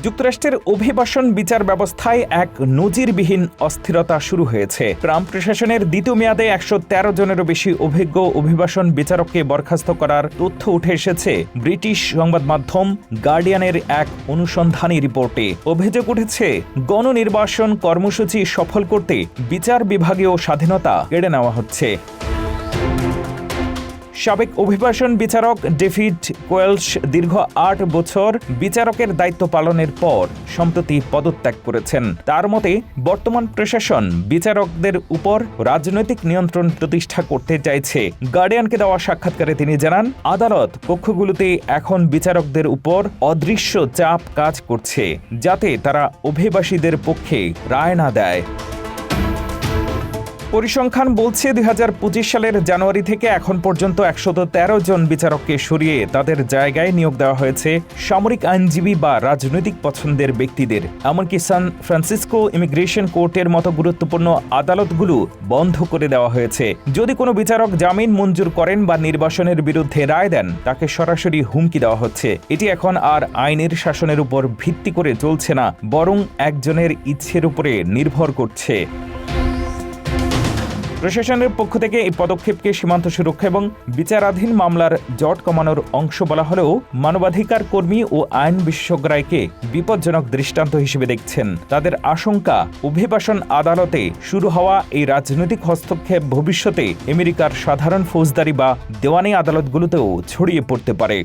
যুক্তরাষ্ট্রের অভিবাসন বিচার ব্যবস্থায় এক নজিরবিহীন অস্থিরতা শুরু হয়েছে। ট্রাম্প প্রশাসনের দ্বিতীয় মেয়াদে ১১৩ জনেরও বেশি অভিজ্ঞ অভিবাসন বিচারককে বরখাস্ত করার তথ্য উঠে এসেছে ব্রিটিশ সংবাদ মাধ্যম গার্ডিয়ানের এক অনুসন্ধানী রিপোর্টে। অভিযোগ উঠেছে, গণনির্বাসন কর্মসূচি সফল করতে বিচার বিভাগীয় স্বাধীনতা কেড়ে নেওয়া হচ্ছে। সাবেক অভিবাসন বিচারক ডেভিড কোয়েলশ দীর্ঘ ৮ বছর বিচারকের দায়িত্ব পালনের পর সম্প্রতি পদত্যাগ করেছেন। তার মতে, বর্তমান প্রশাসন বিচারকদের উপর রাজনৈতিক নিয়ন্ত্রণ প্রতিষ্ঠা করতে চাইছে। গার্ডিয়ানকে দেওয়া সাক্ষাৎকারে তিনি জানান, আদালত কক্ষগুলোতে এখন বিচারকদের উপর অদৃশ্য চাপ কাজ করছে, যাতে তারা অভিবাসীদের পক্ষে রায় না দেয়। পরিসংখ্যান বলছে ২০২৫ সালের জানুয়ারি থেকে এখন পর্যন্ত ১১৩ জন বিচারককে সরিয়ে তাদের জায়গায় নিয়োগ দেওয়া হয়েছে সামরিক আইনজীবী বা রাজনৈতিক পছন্দের ব্যক্তিদের। এমনকি সান ফ্রান্সিসকো ইমিগ্রেশন কোর্টের মতো গুরুত্বপূর্ণ আদালতগুলো বন্ধ করে দেওয়া হয়েছে। যদি কোনো বিচারক জামিন মঞ্জুর করেন বা নির্বাসনের বিরুদ্ধে রায় দেন, তাকে সরাসরি হুমকি দেওয়া হচ্ছে। এটি এখন আর আইনের শাসনের উপর ভিত্তি করে চলছে না, বরং একজনের ইচ্ছের উপরে নির্ভর করছে। প্রশাসনের পক্ষ থেকে এই পদক্ষেপকে সীমান্ত সুরক্ষা এবং বিচারাধীন মামলার জট কমানোর অংশ বলা হলেও মানবাধিকার কর্মী ও আইন বিশেষজ্ঞরা একে বিপজ্জনক দৃষ্টান্ত হিসেবে দেখছেন। তাদের আশঙ্কা, অভিবাসন আদালতে শুরু হওয়া এই রাজনৈতিক হস্তক্ষেপ ভবিষ্যতে আমেরিকার সাধারণ ফৌজদারি বা দেওয়ানি আদালতগুলোতেও ছড়িয়ে পড়তে পারে।